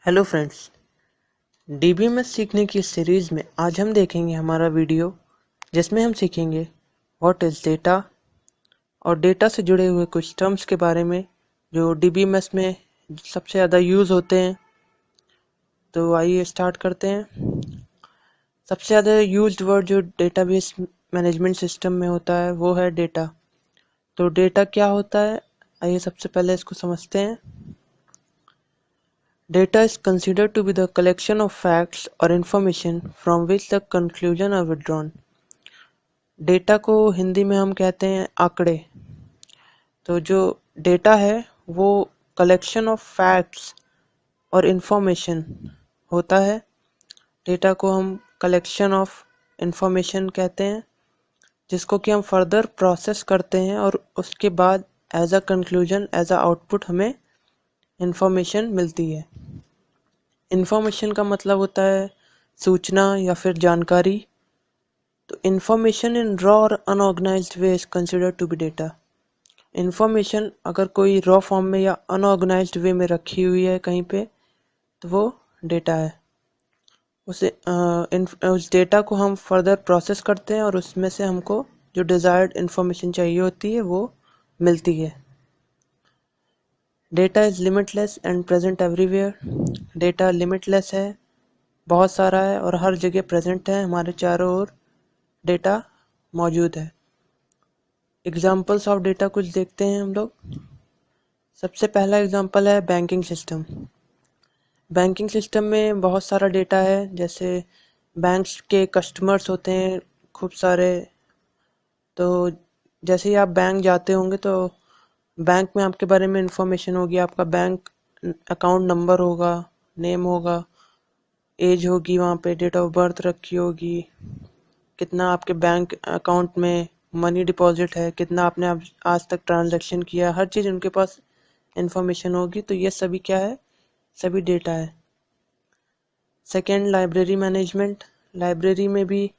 Hello friends, DBMS सीखने की series में आज हम देखेंगे हमारा वीडियो जिसमें हम सीखेंगे व्हाट इज़ डेटा और डेटा से जुड़े हुए कुछ टर्म्स के बारे में जो डीबीएमएस में सबसे ज़्यादा यूज़ होते हैं। तो आइए स्टार्ट करते हैं। सबसे ज़्यादा यूज्ड वर्ड जो डेटाबेस मैनेजमेंट सिस्टम में होता है वो है डेटा। तो डेटा क्या होता है, आइए सबसे पहले इसको समझते हैं। Data is considered to be the collection of facts or information from which the conclusion are withdrawn. Data को हिंदी में हम कहते हैं आंकड़े। तो जो डेटा है वो कलेक्शन ऑफ फैक्ट्स और इंफॉर्मेशन होता है। डेटा को हम कलेक्शन ऑफ इंफॉर्मेशन कहते हैं जिसको कि हम फर्दर प्रोसेस करते हैं और उसके बाद as a conclusion as a output हमें इंफॉर्मेशन मिलती है। इंफॉर्मेशन का मतलब होता है सूचना या फिर जानकारी। तो इंफॉर्मेशन इन रॉ और unorganised way is considered to be data. Information अगर कोई रॉ फॉर्म में या अनऑर्गेनाइज्ड वे में रखी हुई है कहीं पे तो वो डेटा है। उस डेटा को हम फर्दर प्रोसेस करते हैं और उसमें से हमको जो डिज़ायर्ड इंफॉर्मेशन चाहिए होती है वो मिलती है। Data is limitless and present everywhere. Data limitless है, बहुत सारा है और हर जगह प्रेजेंट है, हमारे चारों ओर डेटा मौजूद है। एग्जाम्पल्स ऑफ डेटा कुछ देखते हैं हम लोग। सबसे पहला एग्जाम्पल है बैंकिंग सिस्टम। बैंकिंग सिस्टम में बहुत सारा डेटा है, जैसे बैंक्स के कस्टमर्स होते हैं खूब सारे। तो जैसे ही आप बैंक जाते होंगे तो बैंक में आपके बारे में इंफॉर्मेशन होगी, आपका बैंक अकाउंट नंबर होगा, नेम होगा, एज होगी, वहाँ पे डेट ऑफ बर्थ रखी होगी, कितना आपके बैंक अकाउंट में मनी डिपॉजिट है, कितना आपने आज तक ट्रांजैक्शन किया, हर चीज़ उनके पास इंफॉर्मेशन होगी। तो ये सभी क्या है, सभी डेटा है। Second, library management. लाइब्रेरी में भी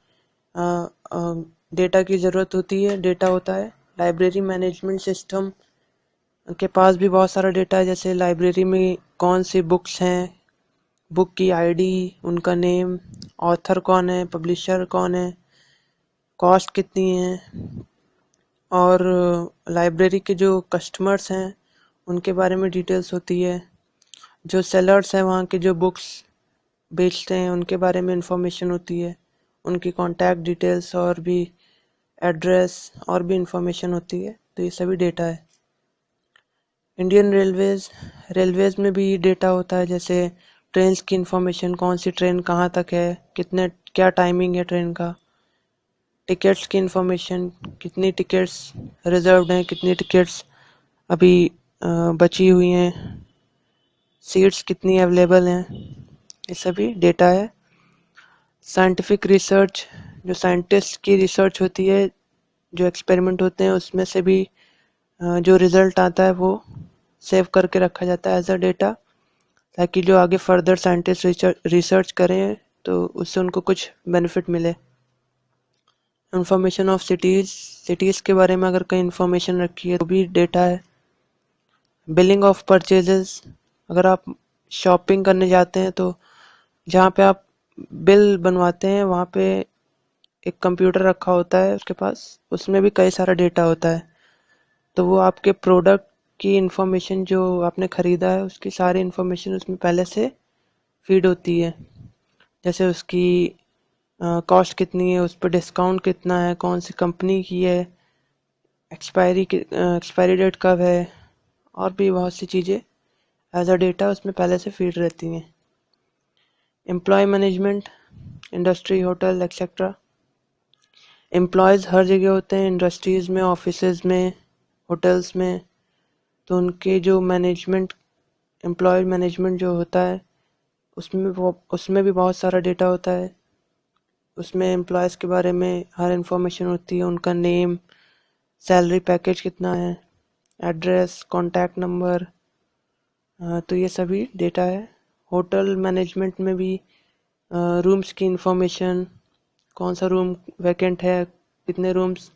डेटा की ज़रूरत होती है, डेटा होता है। लाइब्रेरी मैनेजमेंट सिस्टम के पास भी बहुत सारा डेटा है, जैसे लाइब्रेरी में कौन सी बुक्स हैं, बुक की आईडी, उनका नेम, ऑथर कौन है, पब्लिशर कौन है, कॉस्ट कितनी है, और लाइब्रेरी के जो कस्टमर्स हैं उनके बारे में डिटेल्स होती है। जो सेलर्स हैं वहाँ के जो बुक्स बेचते हैं उनके बारे में इंफॉर्मेशन होती है, उनकी कॉन्टैक्ट डिटेल्स और भी एड्रेस और भी इंफॉर्मेशन होती है। तो ये सभी डेटा है। इंडियन रेलवेज़ में भी डेटा होता है, जैसे ट्रेन्स की इंफॉर्मेशन, कौन सी ट्रेन कहाँ तक है, कितने क्या टाइमिंग है ट्रेन का, टिकट्स की इंफॉर्मेशन, कितनी टिकट्स रिजर्व्ड हैं, कितनी टिकट्स अभी बची हुई हैं, सीट्स कितनी अवेलेबल हैं, ये सभी डेटा है। साइंटिफिक रिसर्च, जो साइंटिस्ट की रिसर्च होती है, जो एक्सपेरिमेंट होते हैं उसमें से भी जो रिज़ल्ट आता है वो सेव करके रखा जाता है एज अ डेटा, ताकि जो आगे फर्दर साइंटिस्ट रिसर्च करें तो उससे उनको कुछ बेनिफिट मिले। इंफॉर्मेशन ऑफ सिटीज़ के बारे में अगर कहीं इंफॉर्मेशन रखी है तो भी डेटा है। बिलिंग ऑफ परचेजेस, अगर आप शॉपिंग करने जाते हैं तो जहाँ पे आप बिल बनवाते हैं वहाँ पे एक कंप्यूटर रखा होता है उसके पास, उसमें भी कई सारा डेटा होता है। तो वो आपके प्रोडक्ट की इंफॉर्मेशन जो आपने ख़रीदा है उसकी सारी इंफॉर्मेशन उसमें पहले से फीड होती है, जैसे उसकी कॉस्ट कितनी है, उस पर डिस्काउंट कितना है, कौन सी कंपनी की है, एक्सपायरी डेट कब है, और भी बहुत सी चीज़ें एज अ डेटा उसमें पहले से फीड रहती हैं। Employ management, industry, hotel etcetera. Employees हर जगह होते हैं, इंडस्ट्रीज़ में, ऑफिसेज में, होटल्स में। तो उनके जो मैनेजमेंट, एम्प्लॉय मैनेजमेंट जो होता है उसमें भी बहुत सारा डेटा होता है। उसमें एम्प्लॉयज़ के बारे में हर इंफॉर्मेशन होती है, उनका नेम, सैलरी पैकेज कितना है, एड्रेस, कॉन्टैक्ट नंबर। तो ये सभी डेटा है। होटल मैनेजमेंट में भी रूम्स की इंफॉर्मेशन, कौन सा रूम वैकेंट है, कितने रूम्स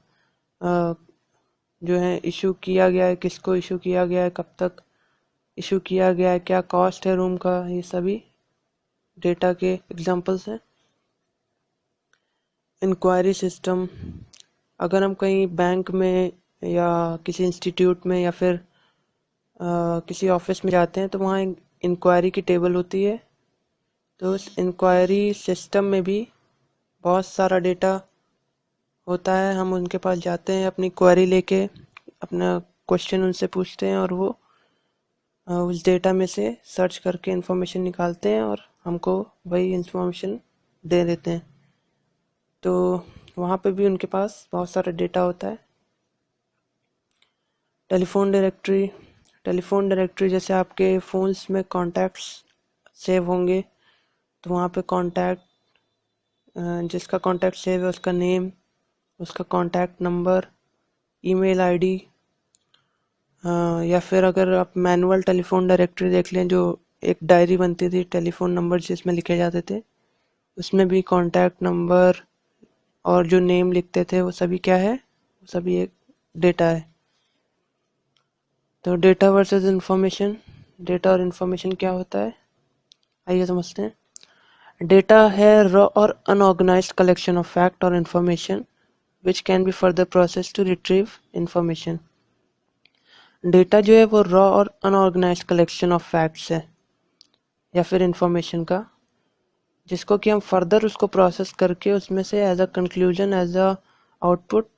जो है इशू किया गया है, किसको इशू किया गया है, कब तक इशू किया गया है, क्या कॉस्ट है रूम का, ये सभी डेटा के एग्जांपल्स हैं। इंक्वायरी सिस्टम, अगर हम कहीं बैंक में या किसी इंस्टीट्यूट में या फिर किसी ऑफिस में जाते हैं तो वहाँ इंक्वायरी की टेबल होती है। तो उस इंक्वायरी सिस्टम में भी बहुत सारा डेटा होता है। हम उनके पास जाते हैं अपनी क्वेरी लेके, अपना क्वेश्चन उनसे पूछते हैं और वो उस डेटा में से सर्च करके इंफॉर्मेशन निकालते हैं और हमको वही इंफॉर्मेशन दे देते हैं। तो वहाँ पे भी उनके पास बहुत सारा डेटा होता है। टेलीफोन डायरेक्टरी जैसे आपके फ़ोन्स में कॉन्टैक्ट्स सेव होंगे तो वहाँ पे कॉन्टैक्ट, जिसका कॉन्टैक्ट सेव है उसका नेम, उसका कॉन्टैक्ट नंबर, ईमेल आईडी, या फिर अगर आप मैनुअल टेलीफोन डायरेक्टरी देख लें, जो एक डायरी बनती थी टेलीफोन नंबर जिसमें लिखे जाते थे, उसमें भी कॉन्टैक्ट नंबर और जो नेम लिखते थे वो सभी क्या है, वो सभी एक डेटा है। तो डेटा वर्सेस इंफॉर्मेशन, डेटा और इंफॉर्मेशन क्या होता है, आइए समझते हैं। डेटा है रॉ और अनऑर्गेनाइज्ड कलेक्शन ऑफ फैक्ट और information which can be further process to retrieve information. Data जो है वो रॉ और अनऑर्गेनाइज्ड कलेक्शन ऑफ फैक्ट्स है या फिर इंफॉर्मेशन का, जिसको कि हम फर्दर उसको प्रोसेस करके उसमें से as a conclusion, as a output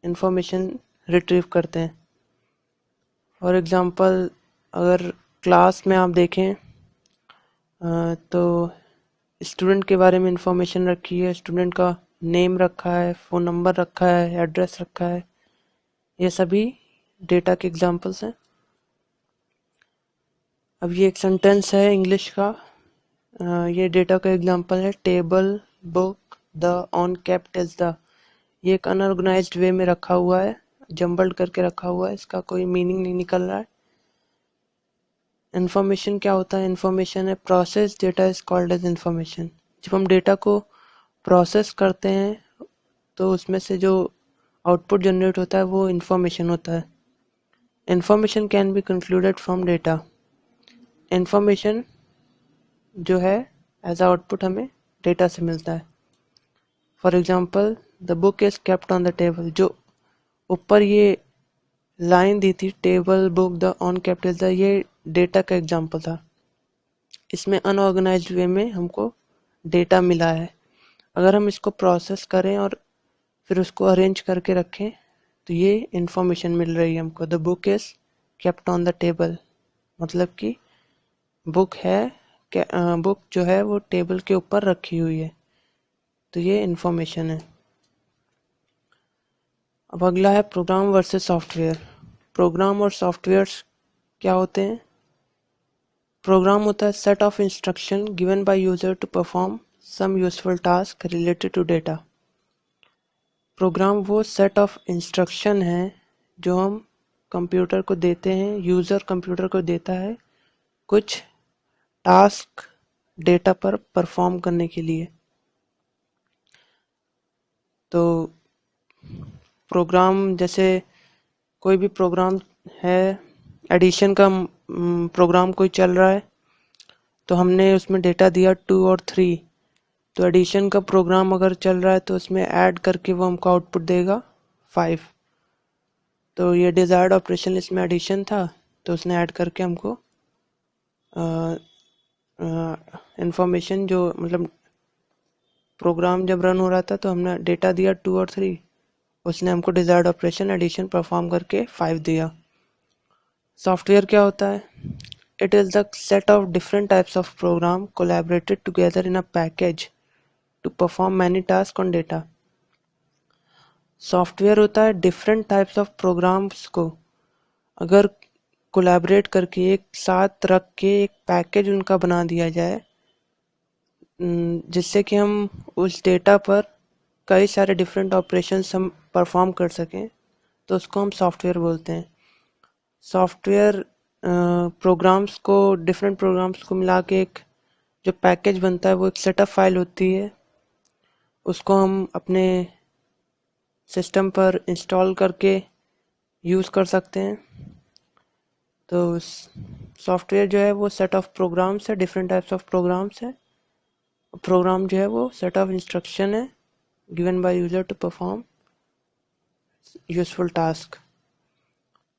information retrieve करते हैं। फॉर एग्जांपल, अगर क्लास में आप देखें तो स्टूडेंट के बारे में इंफॉर्मेशन रखी है, स्टूडेंट का नेम रखा है, फ़ोन नंबर रखा है, एड्रेस रखा है, ये सभी डेटा के एग्जांपल्स हैं। अब ये एक सेंटेंस है इंग्लिश का, ये डेटा का एग्जांपल है। Table, book, the, on, kept is the. ये एक अनऑर्गेनाइज्ड वे में रखा हुआ है, जम्बल्ड करके रखा हुआ है, इसका कोई मीनिंग नहीं निकल रहा है। इन्फॉर्मेशन क्या होता है, इन्फॉर्मेशन है process data is called as information. जब हम डेटा को प्रोसेस करते हैं तो उसमें से जो आउटपुट जनरेट होता है वो इन्फॉर्मेशन होता है। Information can be concluded from data. Information जो है एज आउटपुट हमें डेटा से मिलता है। For example, the book is kept on the table, जो ऊपर ये लाइन दी थी, table, book, the, on, kept is the, ये डेटा का एग्जाम्पल था। इसमें अनऑर्गेनाइज्ड वे में हमको डेटा मिला है। अगर हम इसको प्रोसेस करें और फिर उसको अरेंज करके रखें तो ये इंफॉर्मेशन मिल रही है हमको। The book is kept on the table, मतलब कि बुक है, बुक जो है वो टेबल के ऊपर रखी हुई है, तो ये इंफॉर्मेशन है। अब अगला है प्रोग्राम वर्सेस सॉफ्टवेयर। प्रोग्राम और सॉफ्टवेयर्स क्या होते हैं। प्रोग्राम होता है set of instruction given by user to perform some useful task related to data. Program वो सेट ऑफ इंस्ट्रक्शन है जो हम कंप्यूटर को देते हैं, यूज़र कंप्यूटर को देता है कुछ टास्क डेटा पर परफॉर्म करने के लिए। तो प्रोग्राम, जैसे कोई भी प्रोग्राम है, एडिशन का प्रोग्राम कोई चल रहा है तो हमने उसमें डेटा दिया 2 और 3, तो एडिशन का प्रोग्राम अगर चल रहा है तो उसमें ऐड करके वो हमको आउटपुट देगा 5। तो ये डिज़ायर्ड ऑपरेशन इसमें एडिशन था तो उसने ऐड करके हमको इंफॉर्मेशन, जो मतलब प्रोग्राम जब रन हो रहा था तो हमने डेटा दिया 2 और 3, उसने हमको डिज़ायर्ड ऑपरेशन एडिशन परफॉर्म करके 5 दिया। सॉफ्टवेयर क्या होता है। It is the set of different types of program collaborated together in a package to perform many task on data. Software होता है डिफरेंट टाइप्स ऑफ प्रोग्राम्स को अगर कोलैबोरेट करके एक साथ रख के एक पैकेज उनका बना दिया जाए, जिससे कि हम उस डेटा पर कई सारे डिफरेंट ऑपरेशंस हम परफॉर्म कर सकें, तो उसको हम सॉफ्टवेयर बोलते हैं। सॉफ्टवेयर प्रोग्राम्स को, डिफरेंट प्रोग्राम्स को मिला के एक जो पैकेज बनता है वो एक सेटअप फाइल होती है, उसको हम अपने सिस्टम पर इंस्टॉल करके यूज़ कर सकते हैं। तो सॉफ्टवेयर जो है वो सेट ऑफ प्रोग्राम्स है, डिफरेंट टाइप्स ऑफ प्रोग्राम्स है। प्रोग्राम जो है वो सेट ऑफ इंस्ट्रक्शन है given by user to perform useful task.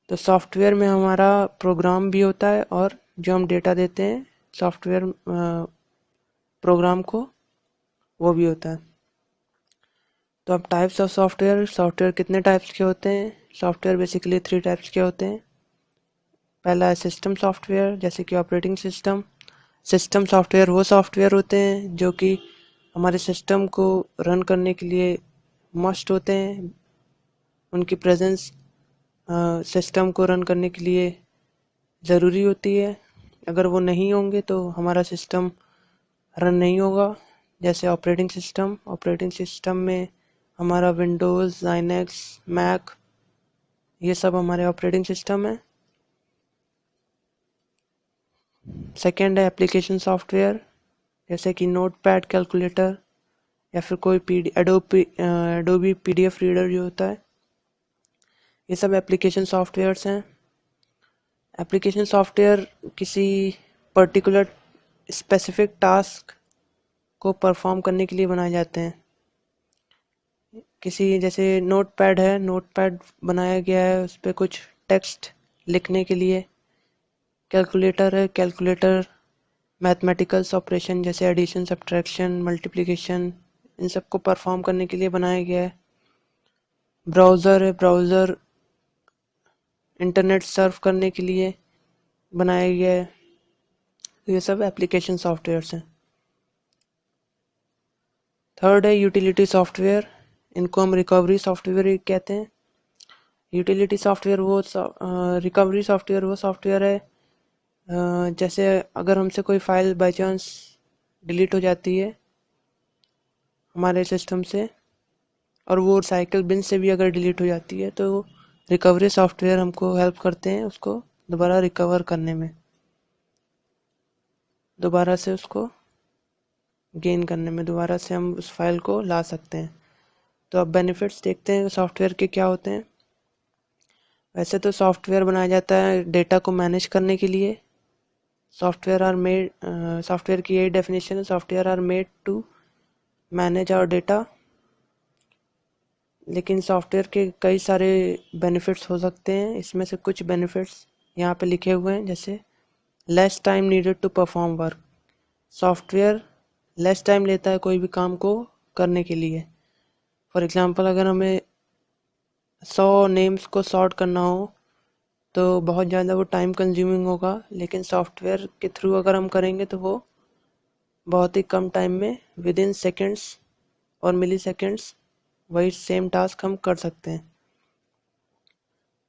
तो सॉफ्टवेयर में हमारा प्रोग्राम भी होता है और जो हम डेटा देते हैं सॉफ्टवेयर प्रोग्राम को वो भी होता है। तो अब टाइप्स ऑफ सॉफ्टवेयर कितने टाइप्स के होते हैं? सॉफ्टवेयर बेसिकली 3 टाइप्स के होते हैं। पहला है सिस्टम सॉफ्टवेयर, जैसे कि ऑपरेटिंग सिस्टम। सिस्टम सॉफ्टवेयर वो सॉफ्टवेयर होते हैं जो कि हमारे सिस्टम को रन करने के लिए मस्ट होते हैं। उनकी प्रेजेंस सिस्टम को रन करने के लिए ज़रूरी होती है। अगर वो नहीं होंगे तो हमारा सिस्टम रन नहीं होगा। जैसे ऑपरेटिंग सिस्टम में हमारा विंडोज़, लाइनक्स, मैक, ये सब हमारे ऑपरेटिंग सिस्टम है। सेकेंड है एप्लीकेशन सॉफ्टवेयर, जैसे कि नोटपैड, कैलकुलेटर या फिर कोई एडोबी PDF रीडर जो होता है, ये सब एप्लीकेशन सॉफ्टवेयर्स हैं। एप्लीकेशन सॉफ्टवेयर किसी पर्टिकुलर स्पेसिफिक टास्क को परफॉर्म करने के लिए बनाए जाते हैं। किसी जैसे नोटपैड बनाया गया है उस पर कुछ टेक्स्ट लिखने के लिए। कैलकुलेटर मैथमेटिकल्स ऑपरेशन जैसे एडिशन, सब्ट्रैक्शन, मल्टीप्लिकेशन, इन सब को परफॉर्म करने के लिए बनाया गया है। ब्राउज़र इंटरनेट सर्फ करने के लिए बनाया गया है। ये सब एप्लीकेशन सॉफ्टवेयर्स हैं। थर्ड है यूटिलिटी सॉफ्टवेयर, इनको हम रिकवरी सॉफ्टवेयर कहते हैं। रिकवरी सॉफ्टवेयर वो सॉफ्टवेयर है जैसे अगर हमसे कोई फाइल बाय चांस डिलीट हो जाती है हमारे सिस्टम से, और वो साइकिल बिन से भी अगर डिलीट हो जाती है, तो रिकवरी सॉफ्टवेयर हमको हेल्प करते हैं उसको दोबारा रिकवर करने में, दोबारा से उसको गेन करने में, दोबारा से हम उस फाइल को ला सकते हैं। तो अब बेनिफिट्स देखते हैं सॉफ्टवेयर के क्या होते हैं। वैसे तो सॉफ्टवेयर बनाया जाता है डेटा को मैनेज करने के लिए। सॉफ्टवेयर की यही डेफिनेशन है, software are made to manage our data. लेकिन सॉफ्टवेयर के कई सारे बेनिफिट्स हो सकते हैं। इसमें से कुछ बेनिफिट्स यहाँ पे लिखे हुए हैं, जैसे less time needed to perform work. Software less time लेता है कोई भी काम को करने के लिए। फॉर एग्जांपल अगर हमें 100 नेम्स को सॉर्ट करना हो तो बहुत ज़्यादा वो टाइम कंज्यूमिंग होगा, लेकिन सॉफ्टवेयर के थ्रू अगर हम करेंगे तो वो बहुत ही कम टाइम में विद इन सेकेंड्स और मिली सेकेंड्स वही सेम टास्क हम कर सकते हैं।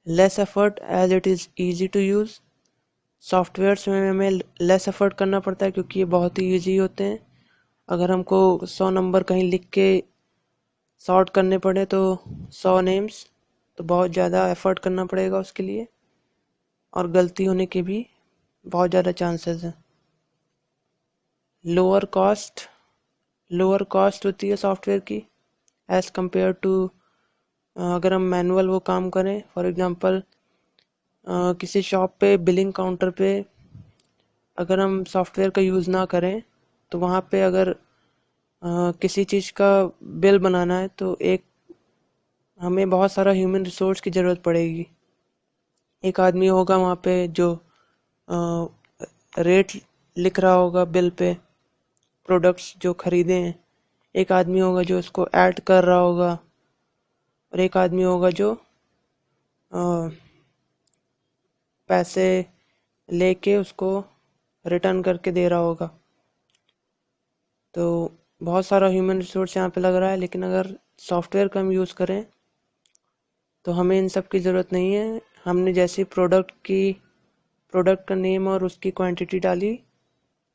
Less effort as it is easy to use. Softwares में हमें लेस एफर्ट करना पड़ता है क्योंकि ये बहुत ही ईजी होते हैं। अगर हमको 100 नंबर कहीं लिख के सॉर्ट करने पड़े तो 100 नेम्स, तो बहुत ज़्यादा एफर्ट करना पड़ेगा उसके लिए, और गलती होने के भी बहुत ज़्यादा चांसेस हैं। लोअर कॉस्ट होती है सॉफ्टवेयर की एज़ कम्पेयर टू अगर हम मैनुअल वो काम करें। फॉर एग्जांपल किसी शॉप पे बिलिंग काउंटर पे अगर हम सॉफ्टवेयर का यूज़ ना करें तो वहाँ पे अगर किसी चीज़ का बिल बनाना है तो हमें बहुत सारा ह्यूमन रिसोर्स की ज़रूरत पड़ेगी। एक आदमी होगा वहाँ पे जो रेट लिख रहा होगा बिल पे, प्रोडक्ट्स जो खरीदे हैं। एक आदमी होगा जो उसको ऐड कर रहा होगा, और एक आदमी होगा जो पैसे लेके उसको रिटर्न करके दे रहा होगा। तो बहुत सारा ह्यूमन रिसोर्स यहाँ पे लग रहा है, लेकिन अगर सॉफ्टवेयर का हम यूज़ करें तो हमें इन सब की ज़रूरत नहीं है। हमने जैसे प्रोडक्ट का नेम और उसकी क्वांटिटी डाली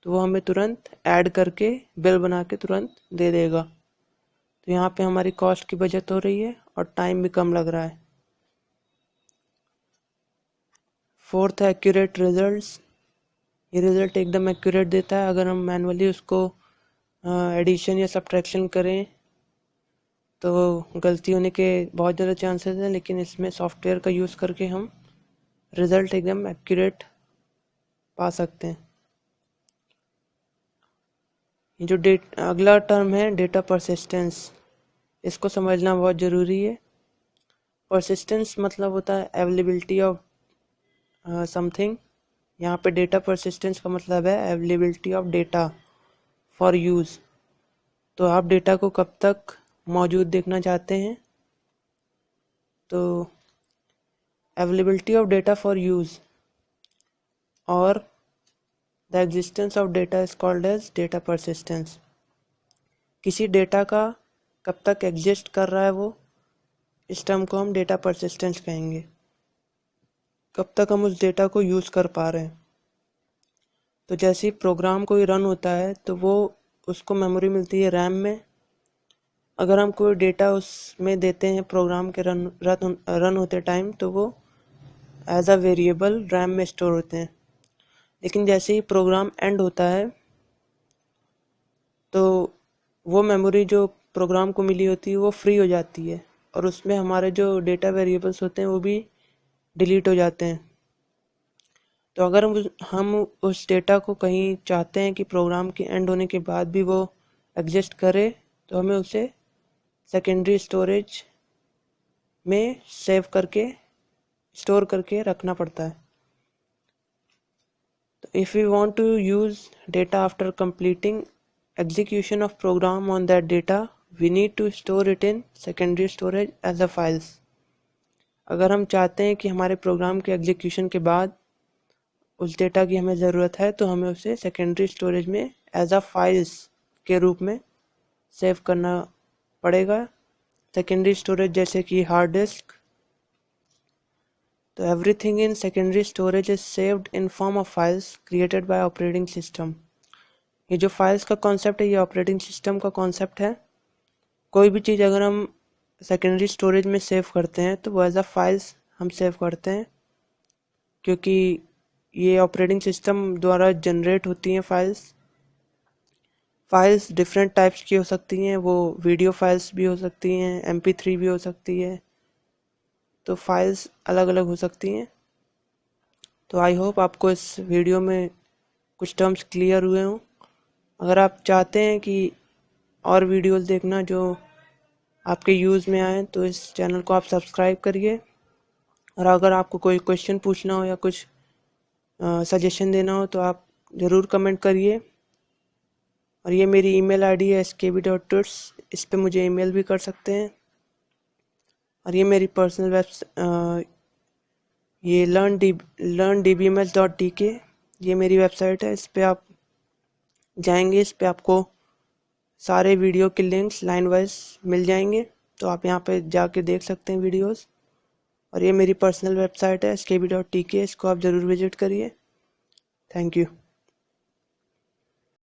तो वो हमें तुरंत ऐड करके बिल बना के तुरंत दे देगा। तो यहाँ पे हमारी कॉस्ट की बचत हो रही है और टाइम भी कम लग रहा है। फोर्थ है एक्यूरेट रिजल्ट्स। ये रिज़ल्ट एकदम एक्यूरेट देता है। अगर हम मैनुअली उसको एडिशन या सब्ट्रैक्शन करें तो गलती होने के बहुत ज़्यादा चांसेस हैं, लेकिन इसमें सॉफ्टवेयर का यूज़ करके हम रिजल्ट एकदम एक्यूरेट पा सकते हैं। ये जो अगला टर्म है डेटा परसिस्टेंस, इसको समझना बहुत ज़रूरी है। परसिस्टेंस मतलब होता है अवेलेबिलिटी ऑफ समथिंग। यहाँ पे डेटा परसिस्टेंस का मतलब है availability of data for use. तो आप डेटा को कब तक मौजूद देखना चाहते हैं, तो availability of data for use और the existence of data is called as data persistence. किसी डेटा का कब तक एग्जिस्ट कर रहा है वो, इस टर्म को हम डेटा परसिस्टेंस कहेंगे। कब तक हम उस डेटा को यूज़ कर पा रहे हैं। तो जैसे ही प्रोग्राम कोई रन होता है तो वो उसको मेमोरी मिलती है रैम में। अगर हम कोई डेटा उसमें देते हैं प्रोग्राम के रन होते टाइम, तो वो एज अ वेरिएबल रैम में स्टोर होते हैं। लेकिन जैसे ही प्रोग्राम एंड होता है तो वो मेमोरी जो प्रोग्राम को मिली होती है वो फ्री हो जाती है और उसमें हमारे जो डेटा वेरिएबल्स होते हैं वो भी डिलीट हो जाते हैं। तो अगर हम उस डेटा को कहीं चाहते हैं कि प्रोग्राम के एंड होने के बाद भी वो एग्जिस्ट करे, तो हमें उसे सेकेंडरी स्टोरेज में स्टोर करके रखना पड़ता है। तो if we want to use data after completing execution of program on that data, we need to store it in secondary storage as a files। अगर हम चाहते हैं कि हमारे प्रोग्राम के एग्जीक्यूशन के बाद उस डेटा की हमें ज़रूरत है, तो हमें उसे सेकेंडरी स्टोरेज में एज अ फाइल्स के रूप में सेव करना पड़ेगा। सेकेंडरी स्टोरेज जैसे कि हार्ड डिस्क। तो everything in secondary storage is saved in form of files created by operating system. ये जो फाइल्स का कॉन्सेप्ट है ये ऑपरेटिंग सिस्टम का कॉन्सेप्ट है। कोई भी चीज़ अगर हम सेकेंडरी स्टोरेज में सेव करते हैं तो वो एज अ फाइल्स हम सेव करते हैं, क्योंकि ये ऑपरेटिंग सिस्टम द्वारा जनरेट होती हैं फाइल्स डिफरेंट टाइप्स की हो सकती हैं। वो वीडियो फाइल्स भी हो सकती हैं, MP3 भी हो सकती है। तो फाइल्स अलग अलग हो सकती हैं। तो आई होप आपको इस वीडियो में कुछ टर्म्स क्लियर हुए हों। अगर आप चाहते हैं कि और वीडियोस देखना जो आपके यूज़ में आए, तो इस चैनल को आप सब्सक्राइब करिए। और अगर आपको कोई क्वेश्चन पूछना हो या कुछ सजेशन देना हो तो आप ज़रूर कमेंट करिए। और ये मेरी ईमेल आईडी है skb.tuts, इस पे मुझे ईमेल भी कर सकते हैं। और ये मेरी पर्सनल ये learndbms.tk ये मेरी वेबसाइट है। इस पे आप जाएंगे, इस पे आपको सारे वीडियो के लिंक्स लाइन वाइज मिल जाएंगे, तो आप यहाँ पे जाके देख सकते हैं वीडियोस। और ये मेरी पर्सनल वेबसाइट है skb.tk, इसको आप ज़रूर विजिट करिए। Thank you.